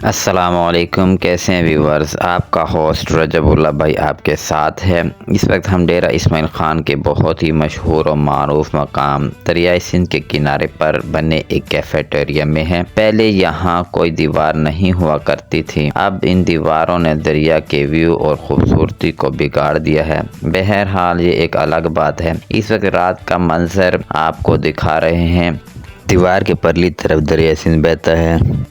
अस्सलामुअलैकुम, कैसे हैं व्यूवर्स। आपका होस्ट रजबुल्ला भाई आपके साथ है। इस वक्त हम डेरा इस्माइल ख़ान के बहुत ही मशहूर और मारूफ मकाम दरियाए सिंध के किनारे पर बने एक कैफेटेरिया में हैं। पहले यहाँ कोई दीवार नहीं हुआ करती थी, अब इन दीवारों ने दरिया के व्यू और खूबसूरती को बिगाड़ दिया है। बहरहाल ये एक अलग बात है। इस वक्त रात का मंजर आपको दिखा रहे हैं। दीवार के परली तरफ दरियाए सिंध बहता है।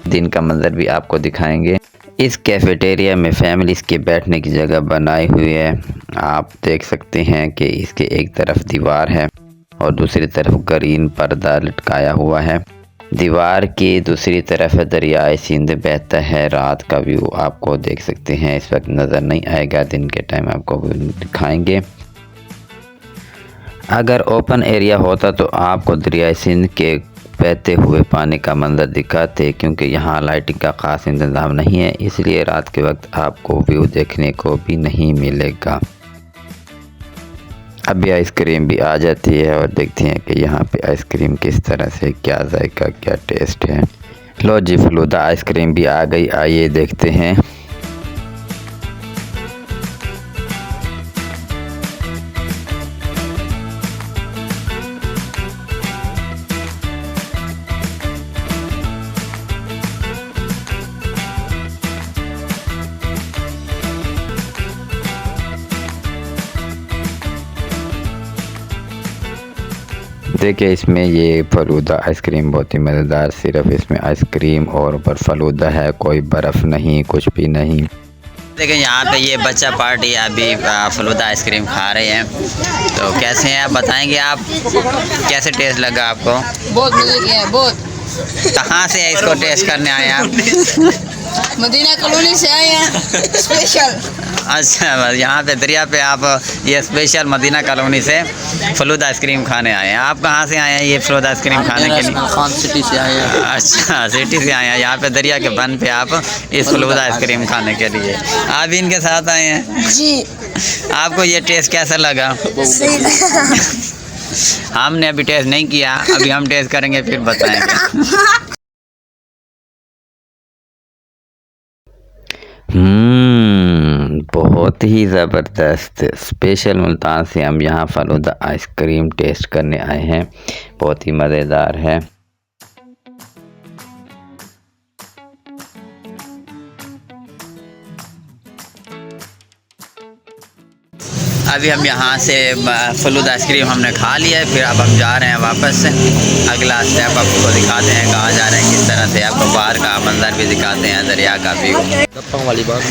दिन का मंजर भी आपको दिखाएंगे। इस कैफेटेरिया में फैमिलीज़ के बैठने की जगह बनाई हुई है। आप देख सकते हैं कि इसके एक तरफ दीवार है और दूसरी तरफ ग्रीन पर्दा लटकाया हुआ है। दीवार की दूसरी तरफ दरियाए सिंध बहता है। रात का व्यू आपको देख सकते हैं। इस वक्त नज़र नहीं आएगा, दिन के टाइम आपको दिखाएंगे। अगर ओपन एरिया होता तो आपको दरियाए सिंध के बहते हुए पानी का मंजर दिखाते, क्योंकि यहाँ लाइटिंग का ख़ास इंतज़ाम नहीं है, इसलिए रात के वक्त आपको व्यू देखने को भी नहीं मिलेगा। अभी आइसक्रीम भी आ जाती है और देखते हैं कि यहाँ पे आइसक्रीम किस तरह से, क्या जायका, क्या टेस्ट है। लो जी, फलूदा आइसक्रीम भी आ गई, आइए देखते हैं। देखिए, इसमें ये फलूदा आइसक्रीम बहुत ही मज़ेदार, सिर्फ इसमें आइसक्रीम और ऊपर फलूदा है, कोई बर्फ़ नहीं, कुछ भी नहीं। देखिए यहाँ पे ये बच्चा पार्टी अभी फलूदा आइसक्रीम खा रहे हैं। तो कैसे हैं आप बताएंगे, आप कैसे टेस्ट लगा आपको? बहुत मजे किया है, बहुत। कहाँ से है इसको टेस्ट करने आए आप? मदीना कॉलोनी से आए हैं स्पेशल। अच्छा, यहाँ पे दरिया पे आप ये स्पेशल मदीना कॉलोनी से फलूदा आइसक्रीम खाने आए हैं। आप कहाँ से आए हैं ये फलूदा आइसक्रीम खाने के लिए? खान सिटी से आए हैं। अच्छा, सिटी से आए हैं। यहाँ पे दरिया के बन पे आप इस फलूदा आइसक्रीम खाने के लिए आप भी इनके साथ आए हैं जी। आपको ये टेस्ट कैसा लगा? हमने अभी टेस्ट नहीं किया, अभी हम टेस्ट करेंगे फिर बताएंगे। बहुत ही ज़बरदस्त स्पेशल मुल्तान से हम यहाँ फलूदा आइसक्रीम टेस्ट करने आए हैं। बहुत ही मज़ेदार है। अभी हम यहाँ से फलूदा आइसक्रीम हमने खा लिया है, फिर अब हम जा रहे हैं वापस। अगला स्टेप आपको दिखाते हैं कहाँ जा रहे हैं, किस तरह से आपको बाहर का मंजर भी दिखाते हैं, दरिया का व्यू वाली बात।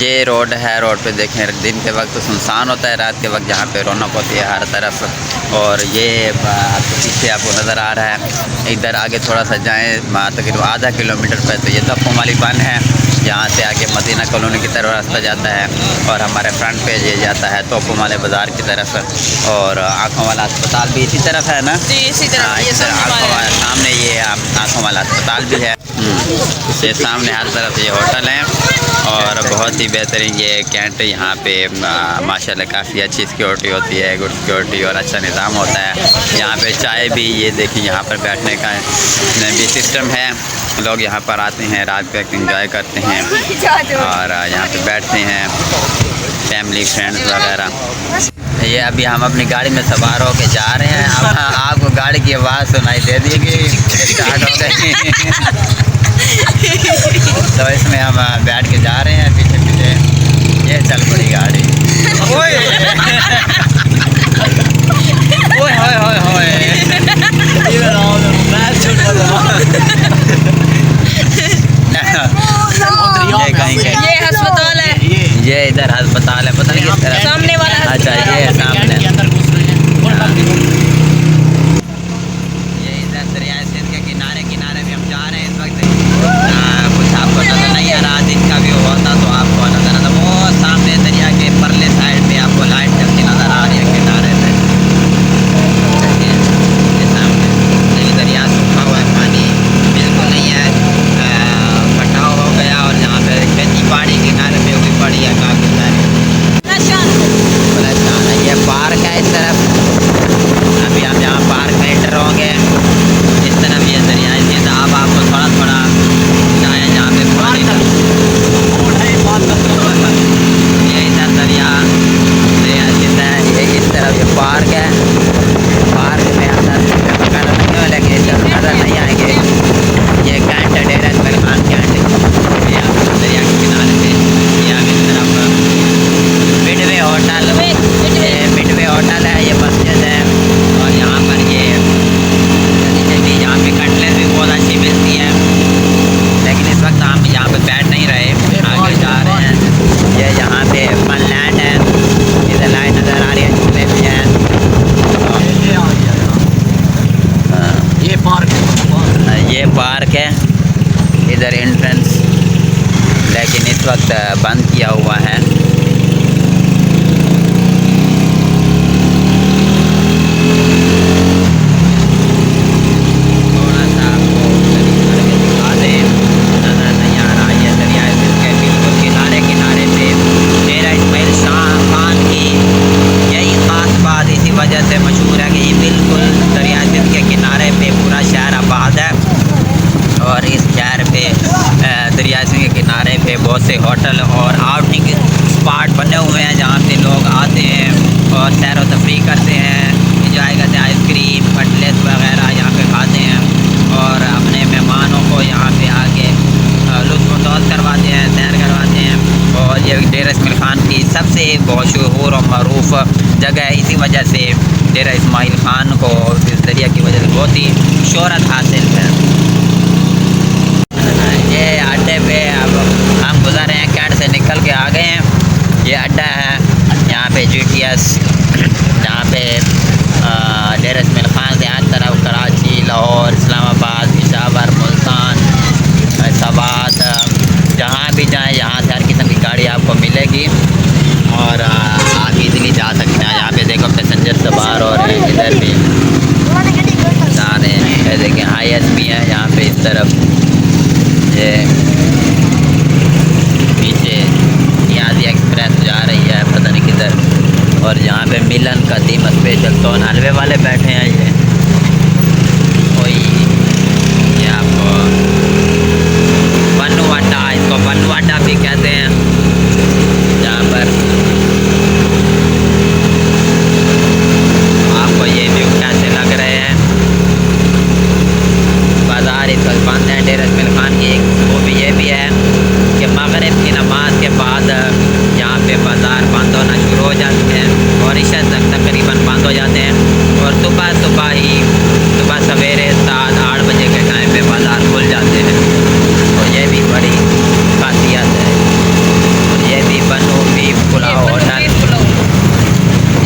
ये रोड है, रोड पे देखें दिन के वक्त तो सुनसान होता है, रात के वक्त जहाँ पे रौनक होती है हर तरफ। और ये आपको पीछे आपको नज़र आ रहा है, इधर आगे थोड़ा सा जाएँ तकरीबन आधा किलोमीटर पर तो ये दफ़ों वाली बन है। यहाँ से आगे मदीना कॉलोनी की तरफ रास्ता जाता है और हमारे फ्रंट पे ये जाता है तोपों वाले बाज़ार की तरफ। और आँखों वाला अस्पताल भी इसी तरफ है ना? जी, इसी तरफ। ये सामने ये आँखों वाला अस्पताल भी है। ये सामने हर तरफ ये होटल है और बहुत ही बेहतरीन ये कैंट। यहाँ पे माशाल्लाह काफ़ी अच्छी सिक्योरिटी होती है, गुड सिक्योरिटी और अच्छा निज़ाम होता है। यहाँ पे चाय भी, ये देखिए यहाँ पर बैठने का भी सिस्टम है। लोग यहाँ पर आते हैं, रात को एंजॉय करते हैं और यहाँ पे बैठते हैं फैमिली फ्रेंड्स वगैरह। ये अभी हम अपनी गाड़ी में सवार होके जा रहे हैं। अब आपको गाड़ी की आवाज़ सुनाई दे देगी, स्टार्ट हो गई। तो इसमें हम बैठ के जा रहे हैं, पीछे पीछे ये चल पड़ी गाड़ी। ओए ओए होए होए होए, ये अस्पताल है, ये इधर अस्पताल है, पता नहीं किस तरह सामने वाला। अच्छा, ये है सामने। ये इधर दरियाए सिंध के किनारे किनारे भी हम जा रहे हैं इस वक्त। कुछ आपको नज़र नहीं आ रहा, दिन का व्यू होता तो आपको नज़र आता। वो सामने दरिया के परले साइड में आपको लाइट जलती नज़र आ रही है किनारे पे। ये सामने दरिया सूखा हुआ है, पानी बिल्कुल नहीं है, कटाव हो गया। और यहाँ पे खेती बाड़ी किनारे पे भी पड़ी है काफ़ी सारी। ये पार्क है इस तरफ। इस वक्त बंद किया हुआ है। थोड़ा सा आपको दिखा दें, नजर नहीं आ रहा है दरियाए सिंध के बिल्कुल किनारे किनारे पे डेरा इस्माइल खान की यही ख़ास बात इसी वजह से मशहूर है कि ये बिल्कुल दरियाए सिंध के किनारे पे पूरा शहर आबाद है। और इस शहर पे दरिया सिंध के किनारे पे बहुत से होटल और आउटिंग स्पॉट बने हुए हैं जहाँ पे लोग आते हैं और सैर व तफरीह करते हैं, इंजॉय करते हैं, आइसक्रीम कटलेट वगैरह यहाँ पे खाते हैं और अपने मेहमानों को यहाँ पे आके लुत्फ़अंदाज़ करवाते हैं, सैर करवाते हैं। और ये डेरा इस्माइल खान की सबसे मशहूर और मरूफ जगह है। इसी वजह से डेरा इस्माइल खान को इस दरिया की वजह से बहुत ही शोहरत हासिल है। ये अड्डे पे अब हम गुजर रहे हैं, कैंट से निकल के आ गए हैं। ये अड्डा है, यहाँ पे GTS, जहाँ पे डेरा इस्माइल खान से हर तरफ कराची, लाहौर, इस्लामाबाद, पेशावर, मुल्तान, फैसलाबाद, जहाँ भी जाएँ यहाँ से हर किस्म की गाड़ी आपको मिलेगी और आप इजीली जा सकते हैं। यहाँ पे देखो पैसेंजर सवार और इधर भी जा रहे हैं। ये देखें IS भी है यहाँ पे इस तरफ, ये पीछे नियाज़ी एक्सप्रेस जा रही है पता नहीं किधर। और यहाँ पे मिलन कदीम स्पेशल तो हलवे वाले बैठे हैं। ये आपको बन्नू अड्डा, इसको बन्नू अड्डा भी कहते हैं, जहाँ पर आपको ये व्यू कैसे लग रहे हैं। बाज़ार इस वक्त बंद है डेरा इस्माइल खान की। एक वो भी ये भी है कि मगरिब की नमाज के बाद यहाँ पे बाज़ार बंद होना शुरू हो जाते हैं और इशा तक तकरीबन बंद हो जाते हैं। और सुबह सवेरे 7-8 बजे के टाइम पे बाज़ार खुल जाते हैं। और ये भी बड़ी खासियत है। और ये भी बनो बीफ पुलाव होटल,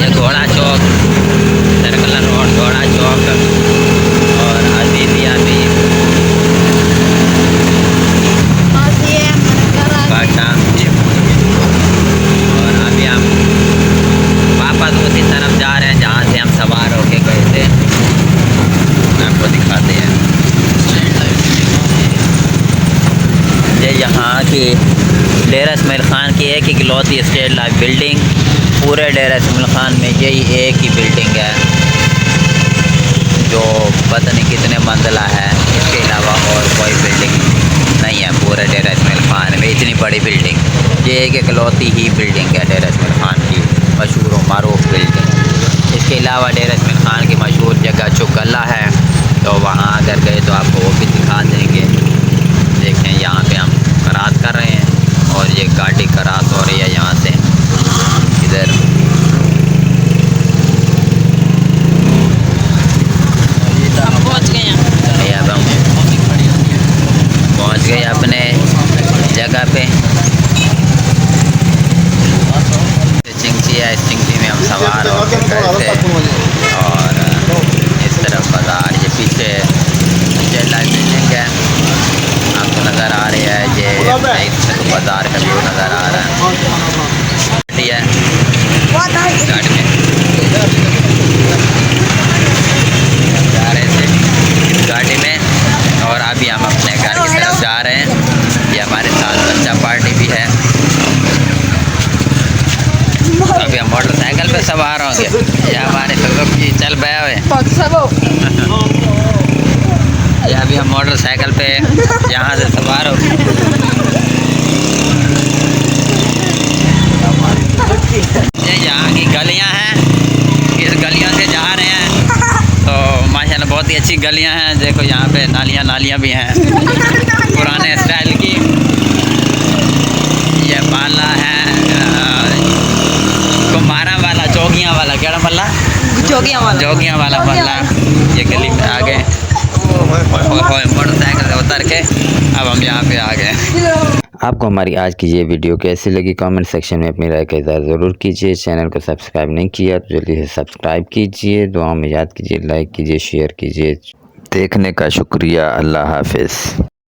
ये घोड़ा चौक, सर्कुलर रोड घोड़ा चौक और अजीबिया भी बाटा। और अभी हम वापस उसी तरफ जा रहे हैं जहाँ से हम सवार होके गए थे, आपको दिखाते हैं। ये यहाँ की डेरा इस्माइल खान की एक इकलौती स्टेट लाइफ बिल्डिंग, पूरे डेरा इस्माइल खान में यही एक ही बिल्डिंग है जो पता नहीं कितने मंजिला है। इसके अलावा और कोई बिल्डिंग नहीं है पूरे डेरा इस्माइल खान में, इतनी बड़ी बिल्डिंग। ये एक इकलौती ही बिल्डिंग है डेरा इस्माइल खान की, मशहूर व मारूफ बिल्डिंग। इसके अलावा डेरा इस्माइल खान की मशहूर जगह चुकल्ला है, तो वहाँ अगर गए तो आपको वो भी दिखा देंगे। देखें यहाँ पे हम क्रॉस कर रहे हैं और ये गाड़ी क्रॉस हो रही है यहाँ से इधर। हम पहुंच गए हैं। अब हम पहुँच गए अपने जगह पे। चिंची है, इस चिंची में हम सवार होकर गए थे। और इस तरफ बाज़ार, ये पीछे लाइट बिल्डिंग है आपको नज़र आ रही है। ये बाज़ार का व्यू नज़र आ रहा है। गाड़ी में जा रहे थे इस गाड़ी में और अभी हम अपने घर की तरफ जा रहे हैं। ये हमारे साथ बच्चा पार्टी भी है। अभी हम मोटरसाइकिल पे सवार होंगे। ये हमारे सुजुकी चल बया हुए। ये अभी हम मोटरसाइकिल पे यहाँ से सवार हो। ये यहाँ की गलियाँ हैं, इस गलियों से जा रहे हैं तो माशाल्लाह बहुत ही अच्छी गलियाँ हैं। देखो यहाँ पे नालियाँ भी हैं पुराने स्टाइल की। ये माला है कुम्हारा वाला, जोगियाँ वाला, क्या मल्ला, जोगियाँ वाला मल्ला। ये गली में आ गए मोटरसाइकिल से उतर के, अब हम यहाँ पे आ गए। आपको हमारी आज की ये वीडियो कैसी लगी कमेंट सेक्शन में अपनी राय का इज़हार ज़रूर कीजिए। चैनल को सब्सक्राइब नहीं किया तो जल्दी से सब्सक्राइब कीजिए, दुआ में याद कीजिए, लाइक कीजिए, शेयर कीजिए। देखने का शुक्रिया। अल्लाह हाफिज़।